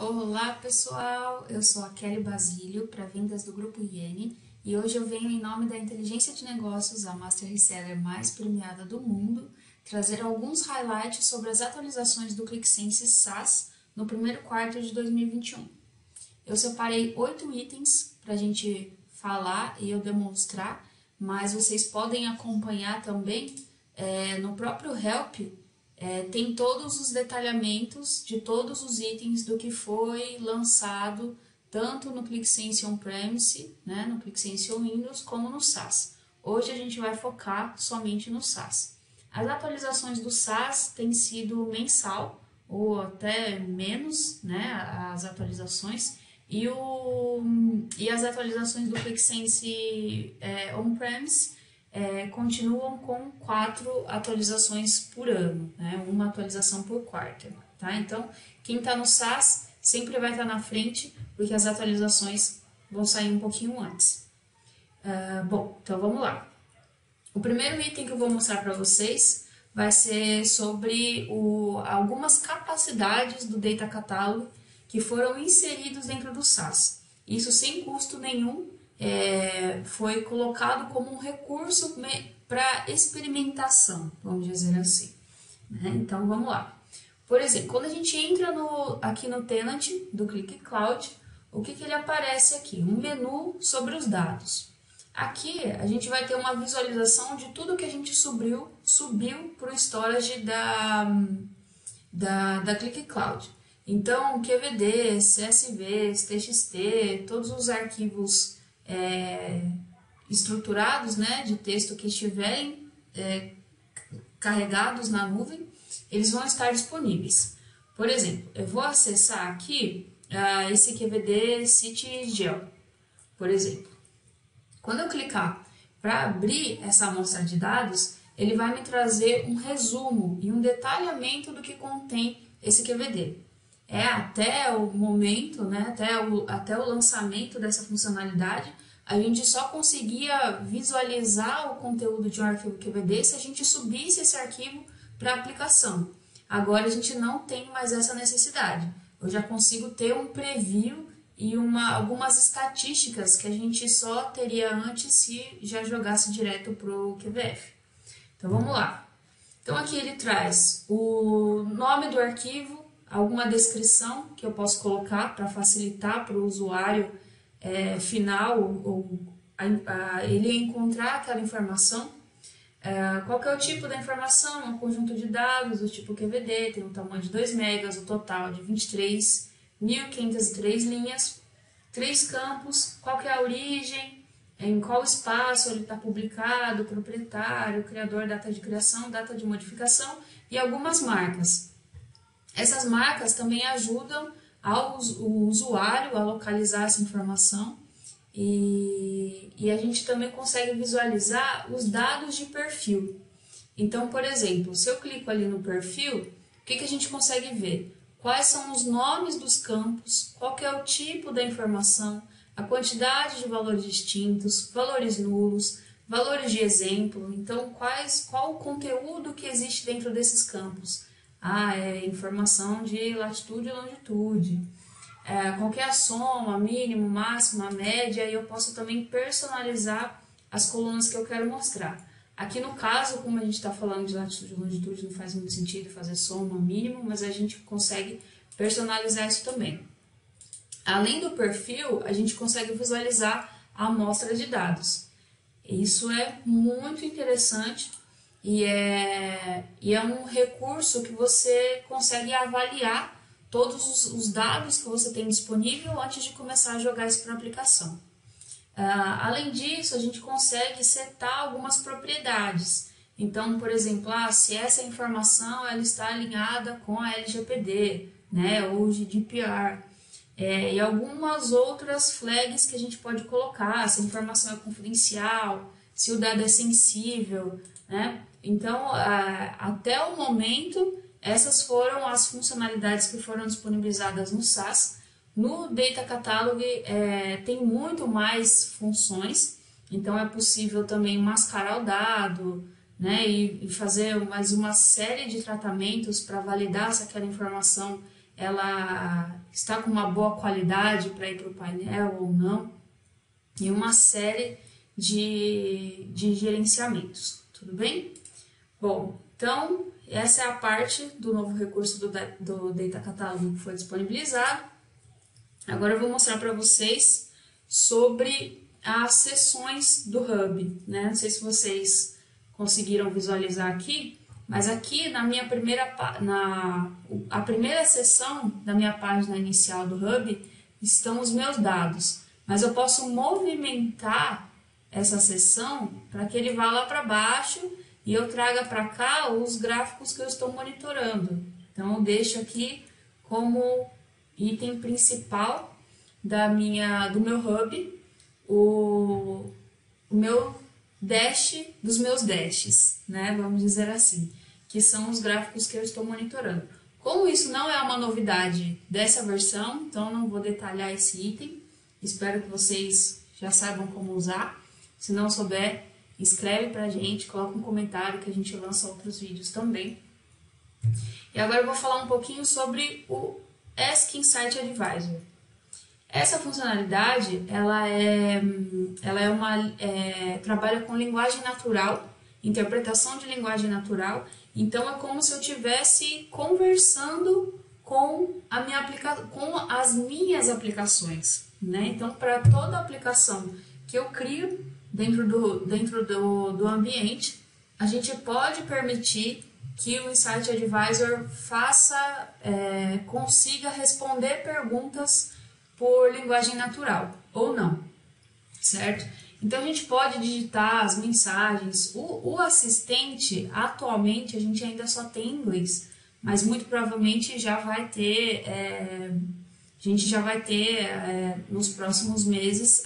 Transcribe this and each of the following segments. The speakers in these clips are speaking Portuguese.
Olá pessoal, eu sou a Kelly Basílio para vendas do Grupo Iene e hoje eu venho em nome da Inteligência de Negócios, a Master Reseller mais premiada do mundo, trazer alguns highlights sobre as atualizações do ClickSense SaaS no primeiro quarto de 2021. Eu separei 8 itens para a gente falar e eu demonstrar, mas vocês podem acompanhar também no próprio Help. Tem todos os detalhamentos de todos os itens do que foi lançado tanto no ClickSense On-Premise, né, no ClickSense On-Windows, como no SaaS. Hoje a gente vai focar somente no SaaS. As atualizações do SaaS têm sido mensal ou até menos, né, as atualizações, e as atualizações do ClickSense On-Premise continuam com 4 atualizações por ano, né? Uma atualização por quarto, tá? Então, quem está no SaaS sempre vai estar na frente, porque as atualizações vão sair um pouquinho antes. Bom, então vamos lá. O primeiro item que eu vou mostrar para vocês vai ser sobre algumas capacidades do Data Catalog que foram inseridos dentro do SaaS. Isso sem custo nenhum. Foi colocado como um recurso para experimentação, vamos dizer assim. Né? Então, vamos lá. Por exemplo, quando a gente entra aqui no Tenant do Click Cloud, o que ele aparece aqui? Um menu sobre os dados. Aqui, a gente vai ter uma visualização de tudo que a gente subiu para o storage da Click Cloud. Então, QVD, CSV, TXT, todos os arquivos estruturados, né, de texto que estiverem carregados na nuvem, eles vão estar disponíveis. Por exemplo, eu vou acessar aqui esse QVD CityGel, por exemplo. Quando eu clicar para abrir essa amostra de dados, ele vai me trazer um resumo e um detalhamento do que contém esse QVD. Até o momento, né, até o lançamento dessa funcionalidade, a gente só conseguia visualizar o conteúdo de um arquivo QVD se a gente subisse esse arquivo para a aplicação. Agora a gente não tem mais essa necessidade. Eu já consigo ter um preview e algumas estatísticas que a gente só teria antes se já jogasse direto para o QVF. Então vamos lá. Então aqui ele traz o nome do arquivo, alguma descrição que eu posso colocar para facilitar para o usuário final ele encontrar aquela informação. Qual que é o tipo da informação? Um conjunto de dados do tipo QVD, tem um tamanho de 2 megas, o total de 23.503 linhas, 3 campos, qual que é a origem, em qual espaço ele está publicado, proprietário, criador, data de criação, data de modificação e algumas marcas. Essas marcas também ajudam o usuário a localizar essa informação e a gente também consegue visualizar os dados de perfil. Então, por exemplo, se eu clico ali no perfil, o que a gente consegue ver? Quais são os nomes dos campos, qual que é o tipo da informação, a quantidade de valores distintos, valores nulos, valores de exemplo. Então, qual o conteúdo que existe dentro desses campos? Informação de latitude e longitude. Qual que é a soma, mínimo, máximo, a média, e eu posso também personalizar as colunas que eu quero mostrar. Aqui no caso, como a gente está falando de latitude e longitude, não faz muito sentido fazer soma, mínimo, mas a gente consegue personalizar isso também. Além do perfil, a gente consegue visualizar a amostra de dados. Isso é muito interessante. E é um recurso que você consegue avaliar todos os dados que você tem disponível antes de começar a jogar isso para a aplicação. Além disso, a gente consegue setar algumas propriedades. Então, por exemplo, se essa informação ela está alinhada com a LGPD, né, ou GDPR, e algumas outras flags que a gente pode colocar, se a informação é confidencial, se o dado é sensível, né? Então, até o momento, essas foram as funcionalidades que foram disponibilizadas no SaaS. No Data Catalog tem muito mais funções, então é possível também mascarar o dado, né, e fazer mais uma série de tratamentos para validar se aquela informação ela está com uma boa qualidade para ir para o painel ou não, e uma série de gerenciamentos, tudo bem? Bom, então essa é a parte do novo recurso do Data Catalog que foi disponibilizado. Agora eu vou mostrar para vocês sobre as seções do Hub, né? Não sei se vocês conseguiram visualizar aqui, mas aqui na minha a primeira seção da minha página inicial do Hub estão os meus dados, mas eu posso movimentar essa seção para que ele vá lá para baixo e eu traga para cá os gráficos que eu estou monitorando. Então eu deixo aqui como item principal do meu Hub o meu dash dos meus dashes, né? Vamos dizer assim, que são os gráficos que eu estou monitorando. Como isso não é uma novidade dessa versão, então eu não vou detalhar esse item. Espero que vocês já saibam como usar. Se não souber, escreve pra gente, coloca um comentário que a gente lança outros vídeos também. E agora eu vou falar um pouquinho sobre o Ask Insight Advisor. Essa funcionalidade, trabalha com linguagem natural, interpretação de linguagem natural. Então é como se eu estivesse conversando com as minhas aplicações, né? Então, para toda aplicação que eu crio dentro do ambiente, a gente pode permitir que o Insight Advisor consiga responder perguntas por linguagem natural, ou não, certo? Então, a gente pode digitar as mensagens. O assistente, atualmente, a gente ainda só tem em inglês, mas muito provavelmente já vai ter, a gente já vai ter nos próximos meses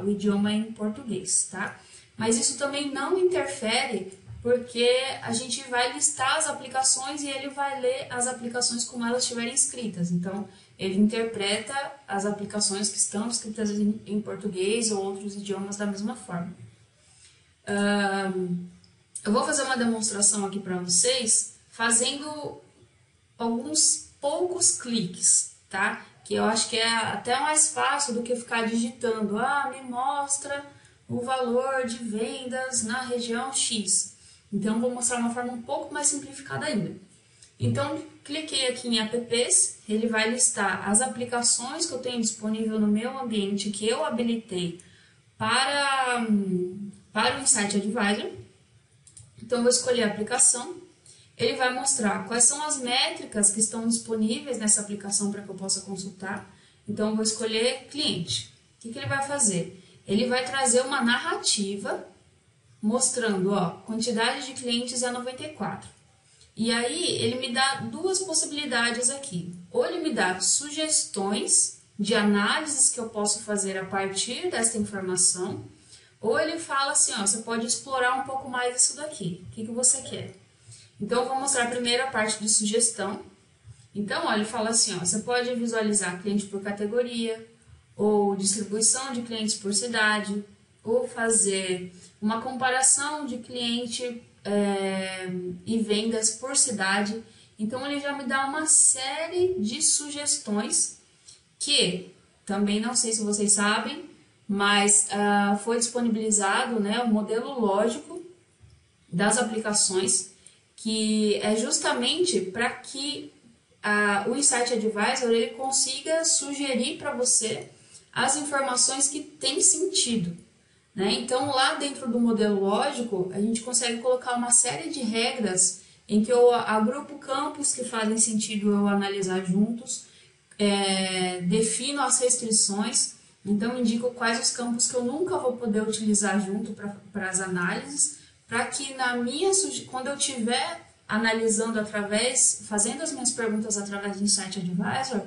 o idioma em português, tá? Mas isso também não interfere, porque a gente vai listar as aplicações e ele vai ler as aplicações como elas estiverem escritas. Então, ele interpreta as aplicações que estão escritas em português ou outros idiomas da mesma forma. Eu vou fazer uma demonstração aqui para vocês, fazendo alguns poucos cliques, tá? Que eu acho que é até mais fácil do que ficar digitando. Me mostra o valor de vendas na região X. Então, vou mostrar uma forma um pouco mais simplificada ainda. Então, cliquei aqui em apps, ele vai listar as aplicações que eu tenho disponível no meu ambiente que eu habilitei para o Insight Advisor. Então, eu vou escolher a aplicação. Ele vai mostrar quais são as métricas que estão disponíveis nessa aplicação para que eu possa consultar. Então, eu vou escolher cliente. O que ele vai fazer? Ele vai trazer uma narrativa mostrando, quantidade de clientes é 94. E aí, ele me dá duas possibilidades aqui. Ou ele me dá sugestões de análises que eu posso fazer a partir dessa informação, ou ele fala assim, você pode explorar um pouco mais isso daqui. O que você quer? Então, eu vou mostrar primeiro a parte de sugestão. Então, ele fala assim, você pode visualizar cliente por categoria, ou distribuição de clientes por cidade, ou fazer uma comparação de cliente e vendas por cidade. Então, ele já me dá uma série de sugestões que, também não sei se vocês sabem, mas foi disponibilizado, né, o modelo lógico das aplicações, que é justamente para que o Insight Advisor ele consiga sugerir para você as informações que têm sentido, né? Então, lá dentro do modelo lógico, a gente consegue colocar uma série de regras em que eu agrupo campos que fazem sentido eu analisar juntos, defino as restrições, então indico quais os campos que eu nunca vou poder utilizar junto para as análises, para que quando eu estiver analisando fazendo as minhas perguntas através do Insight Advisor,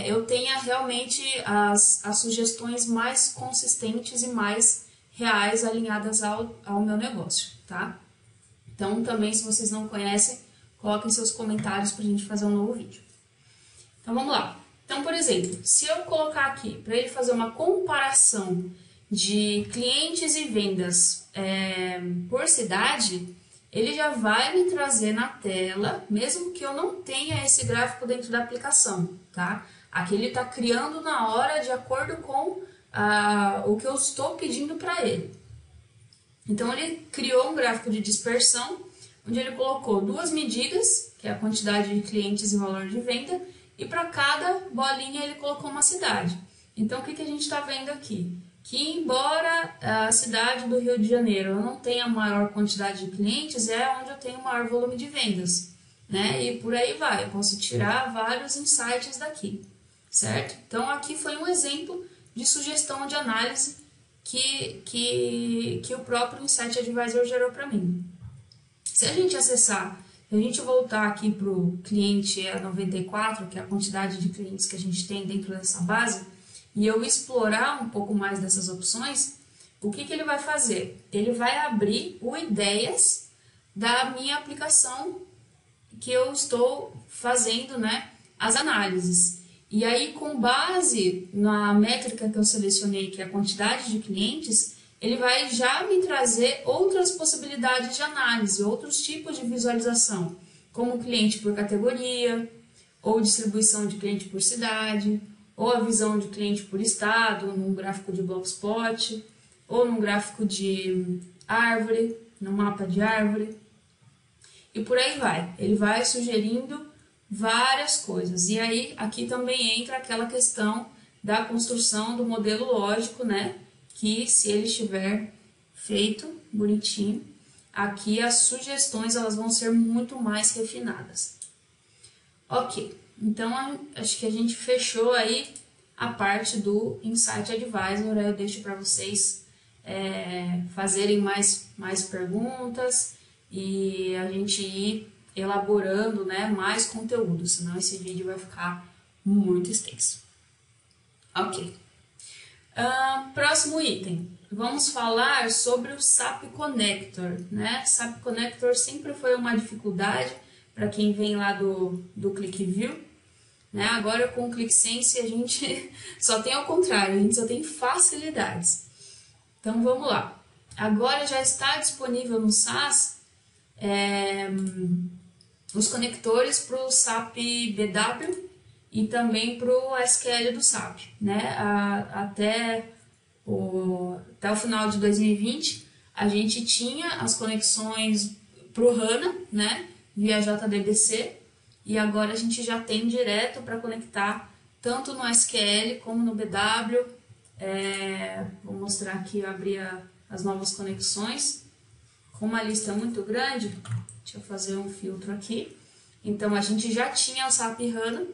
eu tenha realmente as sugestões mais consistentes e mais reais alinhadas ao meu negócio, tá? Então, também, se vocês não conhecem, coloquem seus comentários para a gente fazer um novo vídeo. Então, vamos lá. Então, por exemplo, se eu colocar aqui para ele fazer uma comparação de clientes e vendas por cidade, ele já vai me trazer na tela, mesmo que eu não tenha esse gráfico dentro da aplicação, tá? Aqui ele está criando na hora de acordo com o que eu estou pedindo para ele. Então, ele criou um gráfico de dispersão, onde ele colocou duas medidas, que é a quantidade de clientes e valor de venda, e para cada bolinha ele colocou uma cidade. Então, o que a gente está vendo aqui? Que embora a cidade do Rio de Janeiro eu não tenha maior quantidade de clientes, é onde eu tenho maior volume de vendas, né? E por aí vai, eu posso tirar vários insights daqui, certo? Então, aqui foi um exemplo de sugestão de análise que o próprio Insight Advisor gerou para mim. Se a gente acessar, se a gente voltar aqui para o cliente 94, que é a quantidade de clientes que a gente tem dentro dessa base, e eu explorar um pouco mais dessas opções, o que ele vai fazer? Ele vai abrir o Ideias da minha aplicação que eu estou fazendo, né, as análises. E aí, com base na métrica que eu selecionei, que é a quantidade de clientes, ele vai já me trazer outras possibilidades de análise, outros tipos de visualização, como cliente por categoria, ou distribuição de cliente por cidade, ou a visão de cliente por estado, num gráfico de Blogspot, ou num gráfico de árvore, no mapa de árvore, e por aí vai. Ele vai sugerindo várias coisas. E aí, aqui também entra aquela questão da construção do modelo lógico, né? Que se ele estiver feito, bonitinho, aqui as sugestões elas vão ser muito mais refinadas. Ok, então acho que a gente fechou aí a parte do Insight Advisor. Eu deixo para vocês fazerem mais perguntas e a gente ir elaborando, né, mais conteúdo, senão esse vídeo vai ficar muito extenso. Ok. Próximo item. Vamos falar sobre o SAP Connector, né? SAP Connector sempre foi uma dificuldade para quem vem lá do ClickView, né? Agora com o ClickSense a gente só tem ao contrário, a gente só tem facilidades. Então vamos lá. Agora já está disponível no SaaS os conectores para o SAP BW e também para o SQL do SAP, né? Até o final de 2020, a gente tinha as conexões para o HANA, né? Via JDBC, e agora a gente já tem direto para conectar tanto no SQL como no BW. Vou mostrar aqui, eu abri as novas conexões. Com uma lista muito grande, deixa eu fazer um filtro aqui. Então, a gente já tinha o SAP HANA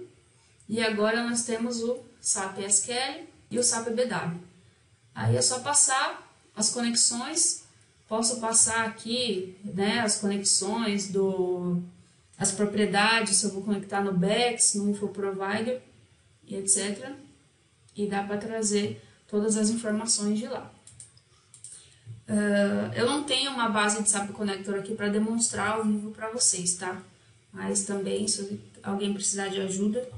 e agora nós temos o SAP SQL e o SAP BW. Aí é só passar as conexões. Posso passar aqui, né, as conexões, as propriedades, se eu vou conectar no BEX, no InfoProvider, e etc. E dá para trazer todas as informações de lá. Eu não tenho uma base de SAP Connector aqui para demonstrar ao vivo para vocês, tá? Mas também, se alguém precisar de ajuda,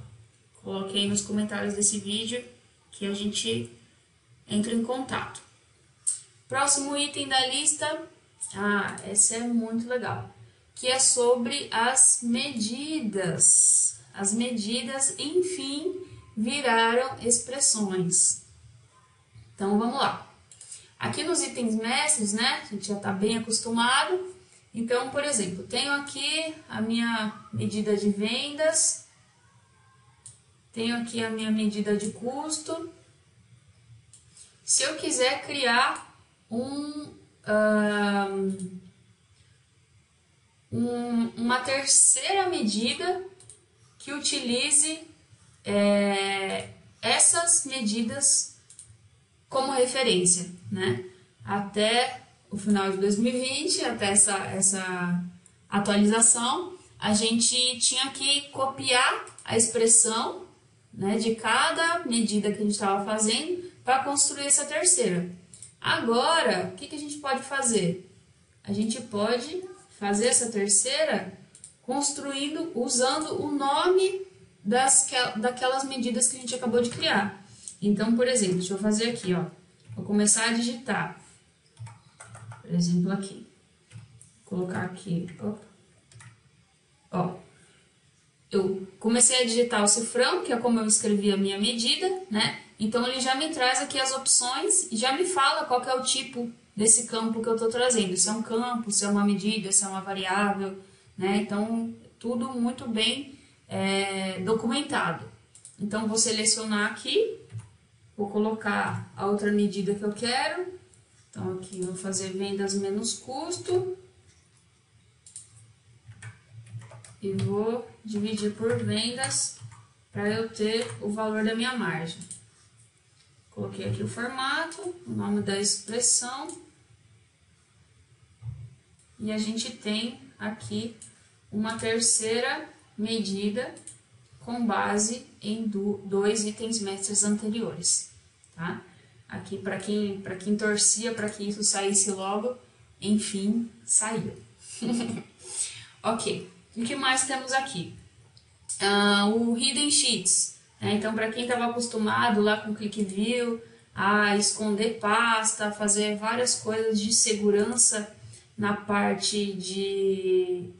coloque aí nos comentários desse vídeo que a gente entra em contato. Próximo item da lista, essa é muito legal, que é sobre as medidas. As medidas, enfim, viraram expressões. Então, vamos lá. Aqui nos itens mestres, né, a gente já está bem acostumado. Então, por exemplo, tenho aqui a minha medida de vendas, tenho aqui a minha medida de custo. Se eu quiser criar uma terceira medida que utilize essas medidas como referência, né? Até o final de 2020, até essa atualização, a gente tinha que copiar a expressão, né, de cada medida que a gente estava fazendo para construir essa terceira. Agora, o que a gente pode fazer? A gente pode fazer essa terceira usando o nome daquelas medidas que a gente acabou de criar. Então, por exemplo, deixa eu fazer aqui, ó. Vou começar a digitar. Por exemplo, aqui. colocar aqui, ó. Eu comecei a digitar o cifrão, que é como eu escrevi a minha medida, né? Então, ele já me traz aqui as opções e já me fala qual que é o tipo desse campo que eu estou trazendo. Se é um campo, se é uma medida, se é uma variável, né? Então, tudo muito bem documentado. Então, vou selecionar aqui, vou colocar a outra medida que eu quero. Então, aqui eu vou fazer vendas menos custo. E vou dividir por vendas para eu ter o valor da minha margem. Coloquei aqui o formato, o nome da expressão. E a gente tem aqui uma terceira medida com base em dois itens mestres anteriores, tá? Aqui, para quem torcia para que isso saísse logo, enfim, saiu. Ok. O que mais temos aqui? O Hidden Sheets. Né? Então, para quem estava acostumado lá com o ClickView a esconder pasta, a fazer várias coisas de segurança na parte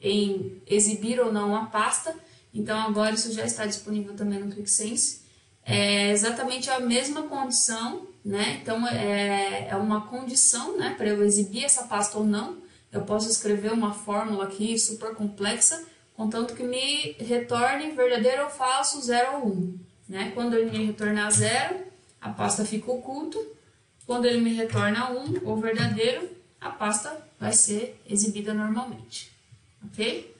em exibir ou não a pasta, então agora isso já está disponível também no ClickSense. É exatamente a mesma condição, né? Então, é uma condição, né, para eu exibir essa pasta ou não. Eu posso escrever uma fórmula aqui super complexa, contanto que me retorne verdadeiro ou falso, 0 ou 1. Né? Quando ele me retornar 0, a pasta fica oculta. Quando ele me retorna 1 ou verdadeiro, a pasta vai ser exibida normalmente. Ok?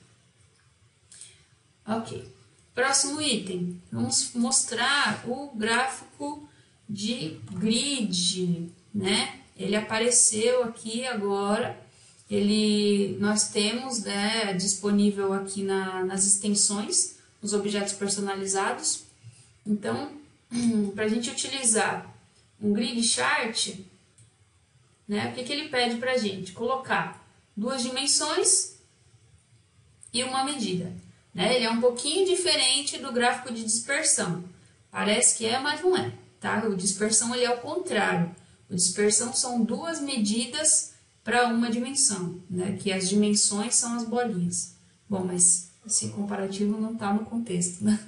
Ok. Próximo item. Vamos mostrar o gráfico de grid. Né? Ele apareceu aqui agora. Nós temos, né, disponível aqui nas extensões, os objetos personalizados. Então, para a gente utilizar um grid chart, né, o que ele pede para a gente? Colocar 2 dimensões e uma medida. Né? Ele é um pouquinho diferente do gráfico de dispersão. Parece que é, mas não é. Tá? O dispersão ele é o contrário. O dispersão são 2 medidas para uma dimensão, né? Que as dimensões são as bolinhas. Bom, mas esse comparativo não está no contexto, né?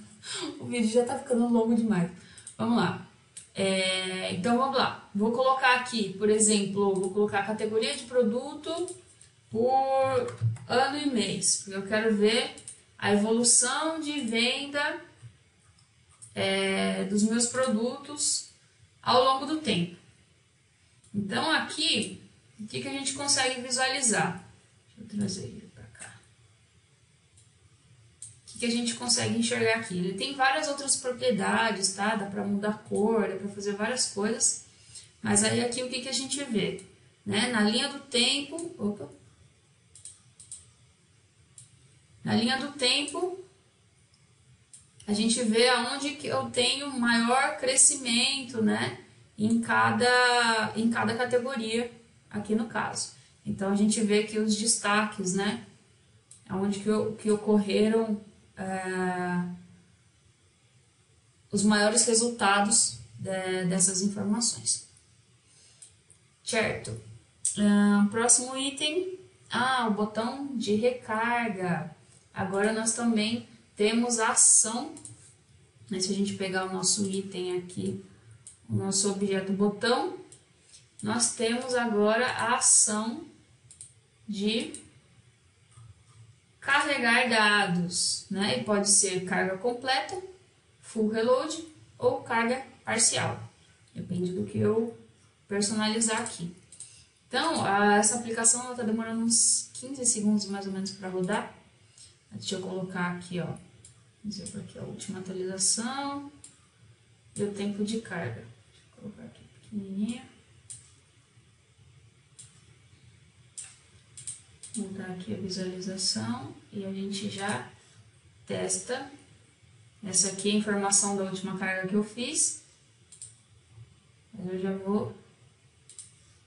O vídeo já está ficando longo demais. Vamos lá. Então, vamos lá. Vou colocar aqui, por exemplo, vou colocar a categoria de produto por ano e mês, porque eu quero ver a evolução de venda dos meus produtos ao longo do tempo. Então, aqui, o que a gente consegue visualizar? Deixa eu trazer ele para cá. O que a gente consegue enxergar aqui? Ele tem várias outras propriedades, tá? Dá para mudar a cor, dá para fazer várias coisas. Mas aí aqui o que a gente vê? Né? Na linha do tempo... Na linha do tempo, a gente vê aonde que eu tenho maior crescimento, né? Em cada categoria, aqui no caso. Então, a gente vê aqui os destaques, né? Onde que ocorreram os maiores resultados dessas informações. Certo. Próximo item. O botão de recarga. Agora, nós também temos a ação. Né? Se a gente pegar o nosso item aqui, o nosso objeto botão, nós temos agora a ação de carregar dados, né? E pode ser carga completa, full reload ou carga parcial, depende do que eu personalizar aqui. Então, essa aplicação está demorando uns 15 segundos mais ou menos para rodar. Deixa eu colocar aqui, ó, dizer aqui a última atualização e o tempo de carga. Deixa eu colocar aqui pequenininho. Mudar aqui a visualização e a gente já testa. Essa aqui é a informação da última carga que eu fiz. Eu já vou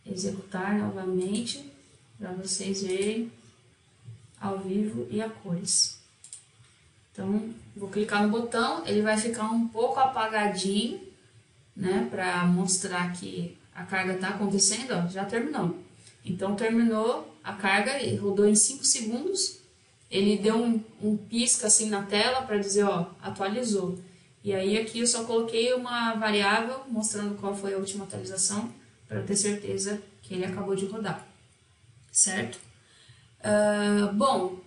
executar novamente para vocês verem ao vivo e a cores. Então, vou clicar no botão, ele vai ficar um pouco apagadinho, né, para mostrar que a carga está acontecendo, ó, já terminou. Então, terminou a carga, ele rodou em 5 segundos, ele deu um pisca assim na tela para dizer, ó, atualizou. E aí aqui eu só coloquei uma variável mostrando qual foi a última atualização, para ter certeza que ele acabou de rodar, certo? Bom,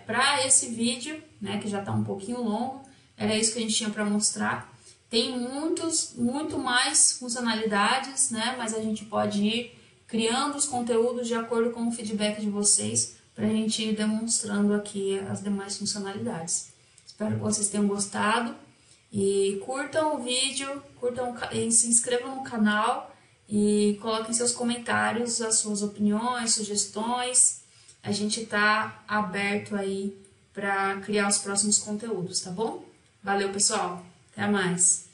para esse vídeo, né, que já está um pouquinho longo, era isso que a gente tinha para mostrar. Tem muito mais funcionalidades, né, mas a gente pode ir criando os conteúdos de acordo com o feedback de vocês, para a gente ir demonstrando aqui as demais funcionalidades. Espero que vocês tenham gostado e curtam o vídeo, e se inscrevam no canal e coloquem seus comentários, as suas opiniões, sugestões. A gente está aberto aí para criar os próximos conteúdos, tá bom? Valeu, pessoal. Até mais.